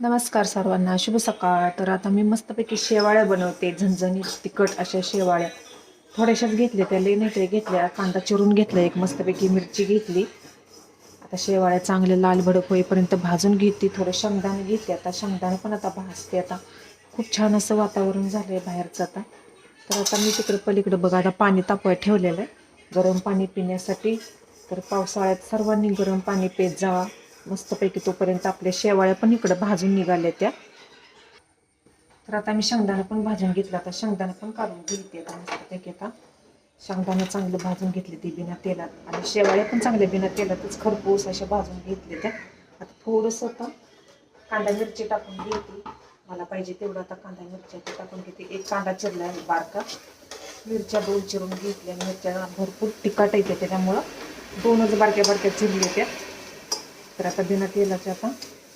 नमस्कार सर्वांना, शुभ सकाळ. तर आता मी मस्तपैकी शेवाळ्या बनवते. झणझणीत तिखट अशा शेवाळ्या थोड्याशाच घेतल्या, त्या लई नाही घेतल्या. कांदा चिरून घेतला, एक मस्तपैकी मिरची घेतली. आता शेवाळ्या चांगले लाल भडक होईपर्यंत भाजून घेते. थोडं शेंगदाणे घेते, आता शेंगदाणे पण आता भाजते. आता खूप छान असं वातावरण झालंय बाहेरचं आता. तर आता मी तिकडे पलीकडे बघा, आता पाणी तापवायला ठेवलेलं आहे, गरम पाणी पिण्यासाठी. तर पावसाळ्यात सर्वांनी गरम पाणी पित जावा मस्तपैकी. तोपर्यंत आपल्या शेवाळ्या पण इकडं भाजून निघाल्या त्या. तर आता मी शेंगदाणे पण भाजून घेतलं, आता शेंगदाणे पण काढून घेते. आता मस्तपैकी आता शेंगदाणे चांगलं भाजून घेतले ते बिना तेलात, आणि शेवाळ्या पण चांगल्या बिना तेलातच खरपूस अशा भाजून घेतले त्या. आता थोडंसं आता कांदा मिरची टाकून घेते, मला पाहिजे तेवढं आता कांदा मिरच्या टाकून घेते. एक कांदा चिरला आहे बारका, मिरच्या 2 चिरून घेतल्या. मिरच्या भरपूर तिखट येते, त्याच्यामुळं 2च बारक्या बारक्या चिरल्या त्या. तर आता बिना तेलाचा आता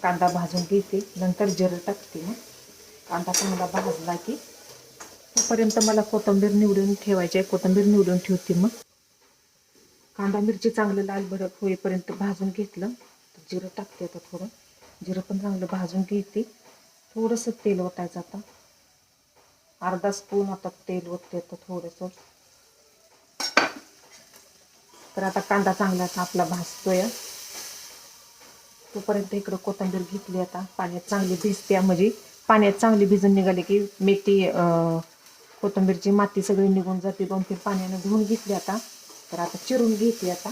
कांदा भाजून घेते, नंतर जिरं टाकते. मग कांदा चांगला भाजला की तोपर्यंत मला कोथिंबीर निवडून ठेवायची आहे, कोथिंबीर निवडून ठेवते. मग कांदा मिरची चांगलं लाल भडक होईपर्यंत भाजून घेतलं, तर जिरं टाकते. आता थोडं जिरं पण चांगलं भाजून घेते. थोडंसं तेल ओतायचं, आता अर्धा स्पून आता तेल ओतते आता थोडंसं. तर आता कांदा चांगला आपला भाजतोय, तोपर्यंत इकडं कोथिंबीर घेतली. आता पाण्यात चांगली भिजते, म्हणजे पाण्यात चांगली भिजून निघाली की मेथी कोथिंबीरची माती सगळी निघून जाते. 2-3 पाण्याने धुवून घेतली आता. तर आता चिरून घेते आता.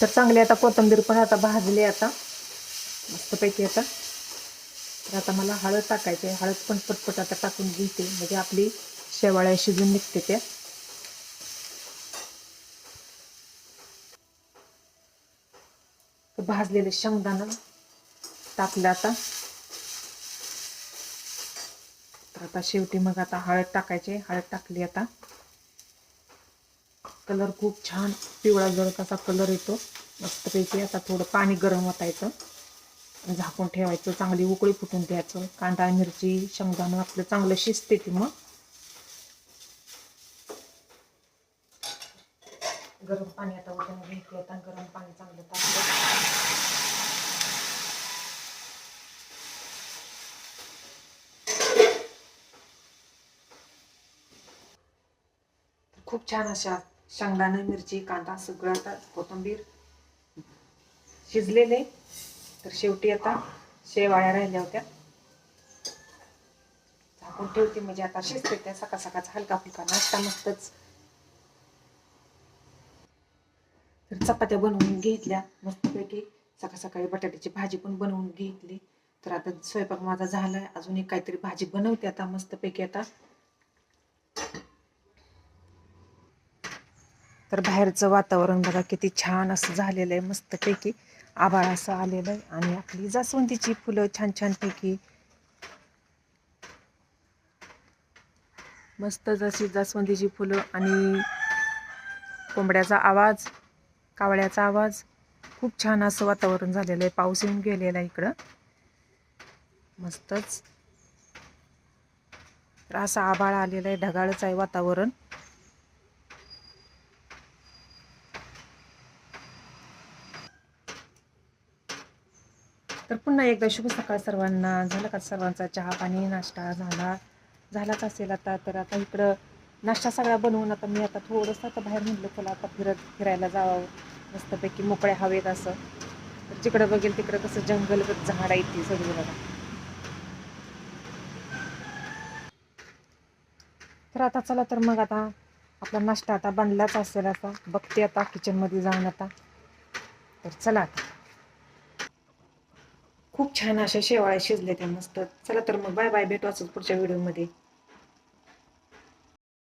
तर चांगली आता कोथिंबीर पण आता भाजली आता मस्तपैकी. आता तर आता मला हळद टाकायची आहे, हळद पण पटपट आता टाकून घेते, म्हणजे आपली शेवाळ्या शिजून निघते त्या. भाजलेले शेंगदाणा टाकलं आता. तर आता शेवटी मग आता हळद टाकायची, हळद टाकली आता. कलर खूप छान पिवळा जळत असा कलर येतो मस्तपैकी. आता थोडं पाणी गरम ओतायचं, झाकून ठेवायचं, चांगली उकळी फुटून द्यायचं. कांदा मिरची शेंगदाणा आपलं चांगलं शिजते की मग गरम पाणी आता ओतून घ्यायचं. आता गरम पाणी चांगलं टाकलं. खूप छान अशा शेंगदाणे मिरची कांदा सगळं आता कोथिंबीर शिजलेले. तर शेवटी आता शेवाळ्या राहिल्या होत्या, झाकून ठेवते, म्हणजे आता शिजते त्या. सकाळ सकाळचा हलका फुलका नाश्ता मस्तच. तर चपात्या बनवून घेतल्या मस्तपैकी. सकाळ सकाळी बटाट्याची भाजी पण बनवून घेतली. तर आता स्वयंपाक माझा झालाय, अजून एक काहीतरी भाजी बनवते आता मस्तपैकी आता. तर बाहेरचं वातावरण बघा किती छान असं झालेलं आहे, मस्तपैकी आभाळ असं आलेलं आहे. आणि आपली जास्वंदीची फुलं छान छानपैकी मस्त जशी जास्वंदीची फुलं, आणि कोंबड्याचा आवाज, कावळ्याचा आवाज, खूप छान असं वातावरण झालेलं आहे. पाऊस येऊन गेलेला आहे इकडं मस्तच. तर असं आभाळ आलेलं आहे, ढगाळच आहे वातावरण. तर पुन्हा एकदा शुभ सकाळ सर्वांना. झालं का सर्वांचा चहा पाणी नाश्ता झालाच असेल आता. तर आता इकडं नाश्ता सगळा बनवून आता मी आता थोडंसं आता बाहेर निघलं, चला आता फिरायला जावं मस्तपैकी मोकळ्या हवेत असं. तर जिकडं बघेल तिकडं कसं जंगलगत झाड आहे ती सगळी बघा. तर आता चला, तर मग आता आपला नाश्ता आता बनलाच असेल, आता बघते आता किचनमध्ये जाऊन आता. तर चला आता. खूप छान अशा शेवाळ्या शिजल्या त्या मस्त. चला तर मग बाय बाय, भेटू असंच पुढच्या व्हिडिओमध्ये.